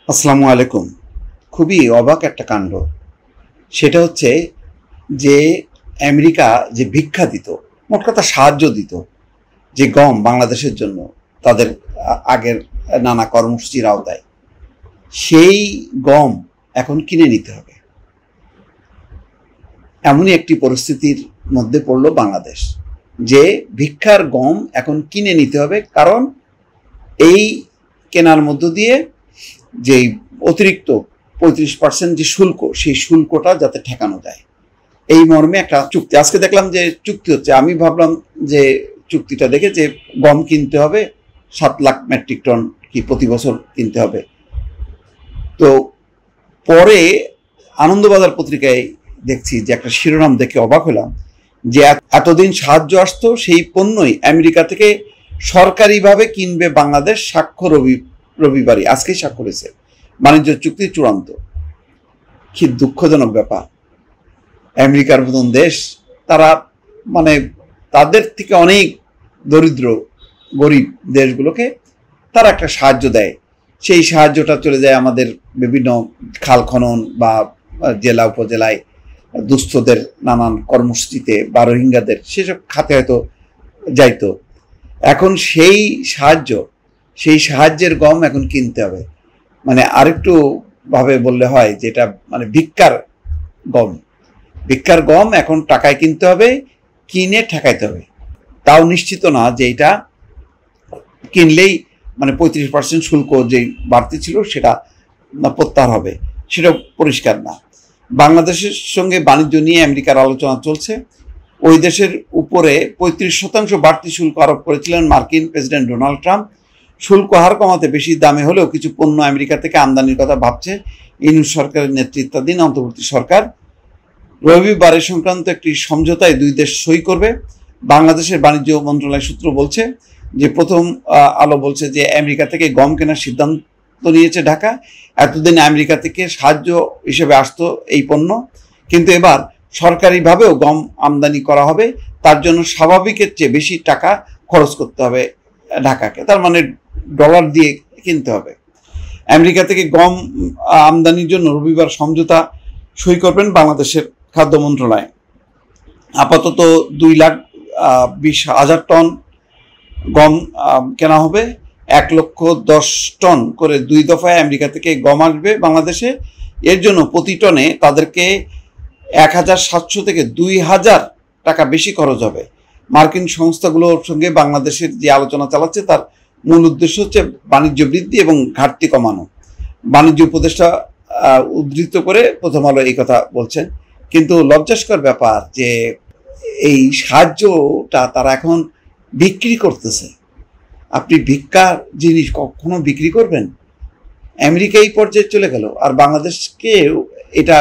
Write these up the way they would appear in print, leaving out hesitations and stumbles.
আসসালামু আলাইকুম। খুবই অবাক একটা কাণ্ড। সেটা হচ্ছে যে আমেরিকা যে ভিক্ষা দিত, মোট কথা সাহায্য দিত, যে গম বাংলাদেশের জন্য তাদের আগের নানা কর্মসূচির আওতায়, সেই গম এখন কিনে নিতে হবে। এমনই একটি পরিস্থিতির মধ্যে পড়ল বাংলাদেশ, যে ভিক্ষার গম এখন কিনে নিতে হবে, কারণ এই কেনার মধ্য দিয়ে যে অতিরিক্ত 35% যে শুল্ক, সেই শুল্কটা যাতে ঠেকানো যায়, এই মর্মে একটা চুক্তি আজকে দেখলাম যে চুক্তি হচ্ছে। আমি ভাবলাম যে চুক্তিটা দেখে যে গম কিনতে হবে 7 লাখ মেট্রিক টন কি প্রতি বছর কিনতে হবে। তো পরে আনন্দবাজার পত্রিকায় দেখছি যে একটা শিরোনাম দেখে অবাক হলাম, যে এতদিন সাহায্য আসতো, সেই পণ্যই আমেরিকা থেকে সরকারিভাবে কিনবে বাংলাদেশ। স্বাক্ষর রবিবারই, আজকেই স্বাক্ষরেছে, বাণিজ্য চুক্তি চূড়ান্ত। কি দুঃখজনক ব্যাপার। আমেরিকার মতন দেশ, তারা মানে তাদের থেকে অনেক দরিদ্র গরিব দেশগুলোকে তারা একটা সাহায্য দেয়। সেই সাহায্যটা চলে যায় আমাদের বিভিন্ন খাল খনন বা জেলা উপজেলায় দুস্থদের নানান কর্মসূচিতে বা রোহিঙ্গাদের সেসব খাতে হয়তো যাইতো। এখন সেই সাহায্যের গম এখন কিনতে হবে। মানে আরেকটু ভাবে বললে হয়, যেটা মানে ভিক্ষার গম এখন টাকায় কিনতে হবে, কিনে ঠেকাইতে হবে। তাও নিশ্চিত না যে এটা কিনলেই মানে 35% শুল্ক যে বাড়তি ছিল সেটা প্রত্যাহার হবে, সেটা পরিষ্কার না। বাংলাদেশের সঙ্গে বাণিজ্য নিয়ে আমেরিকার আলোচনা চলছে। ওই দেশের উপরে 35% বাড়তি শুল্ক আরোপ করেছিলেন মার্কিন প্রেসিডেন্ট ডোনাল্ড ট্রাম্প। শুল্ক হার কমাতে বেশি দামে হলেও কিছু পণ্য আমেরিকা থেকে আমদানির কথা ভাবছে ইউনূস সরকারের নেতৃত্বাধীন অন্তর্বর্তী সরকার। রবিবার সংক্রান্ত একটি সমঝোতায় দুই দেশ সই করবে। বাংলাদেশের বাণিজ্য মন্ত্রণালয় সূত্র বলছে যে প্রথম আলো বলছে যে আমেরিকা থেকে গম কেনার সিদ্ধান্ত নিয়েছে ঢাকা। এতদিন আমেরিকা থেকে সাহায্য হিসেবে আসতো এই পণ্য, কিন্তু এবার সরকারিভাবেও গম আমদানি করা হবে। তার জন্য স্বাভাবিকের চেয়ে বেশি টাকা খরচ করতে হবে ঢাকাকে, তার মানে ডলার দিয়ে কিনতে হবে। আমেরিকা থেকে গম আমদানির জন্য রবিবার সমঝোতা সই করবেন বাংলাদেশের খাদ্য মন্ত্রণালয়। আপাতত 2,20,000 টন গম কেনা হবে। 1,10,000 টন করে 2 দফায় আমেরিকা থেকে গম আসবে বাংলাদেশে। এর জন্য প্রতি টনে তাদেরকে 1,700 থেকে 2,000 টাকা বেশি খরচ হবে। মার্কিন সংস্থাগুলোর সঙ্গে বাংলাদেশের যে আলোচনা চালাচ্ছে, তার মূল উদ্দেশ্য হচ্ছে বাণিজ্য বৃদ্ধি এবং ঘাটতি কমানো। বাণিজ্য উপদেষ্টা উদ্ধৃত করে প্রথম আলো এই কথা বলছেন। কিন্তু লজ্জাস্কর ব্যাপার যে এই সাহায্যটা তারা এখন বিক্রি করতেছে। আপনি ভিক্ষার জিনিস কখনো বিক্রি করবেন? আমেরিকা এই পর্যায়ে চলে গেল, আর বাংলাদেশকে এটা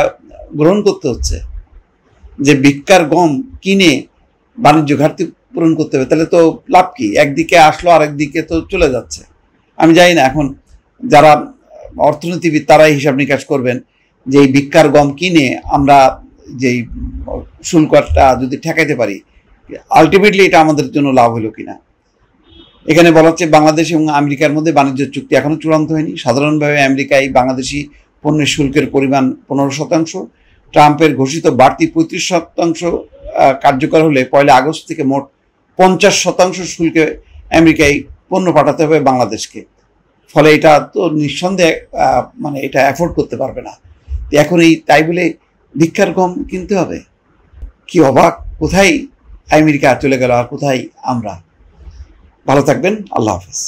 গ্রহণ করতে হচ্ছে যে ভিক্ষার গম কিনে বাণিজ্য ঘাটতি পূরণ করতে হবে। তাহলে তো লাভ কি? একদিকে আসলো, আরেকদিকে তো চলে যাচ্ছে। আমি জানি না, এখন যারা অর্থনীতিবিদ তারাই হিসাব নিকাশ করবেন যে এই ভিক্ষার গম কিনে আমরা যেই শুল্কটা যদি ঠেকাইতে পারি, আলটিমেটলি এটা আমাদের জন্য লাভ হলো কিনা। এখানে বলা হচ্ছে বাংলাদেশ এবং আমেরিকার মধ্যে বাণিজ্য চুক্তি এখনো চূড়ান্ত হয়নি। সাধারণভাবে আমেরিকায় বাংলাদেশি পণ্যের শুল্কের পরিমাণ 15%। ট্রাম্পের ঘোষিত বাড়তি 35% কার্যকর হলে 1 আগস্ট থেকে মোট 50% শুল্কে আমেরিকায় পণ্য পাঠাতে হবে বাংলাদেশকে। ফলে এটা তো নিঃসন্দেহে মানে এটা অ্যাফোর্ড করতে পারবে না। এখন তাই বলে ভিক্ষার গম কিনতে হবে? কি অবাক! কোথায় আমেরিকা চলে গেল আর কোথায় আমরা? ভালো থাকবেন। আল্লাহ হাফেজ।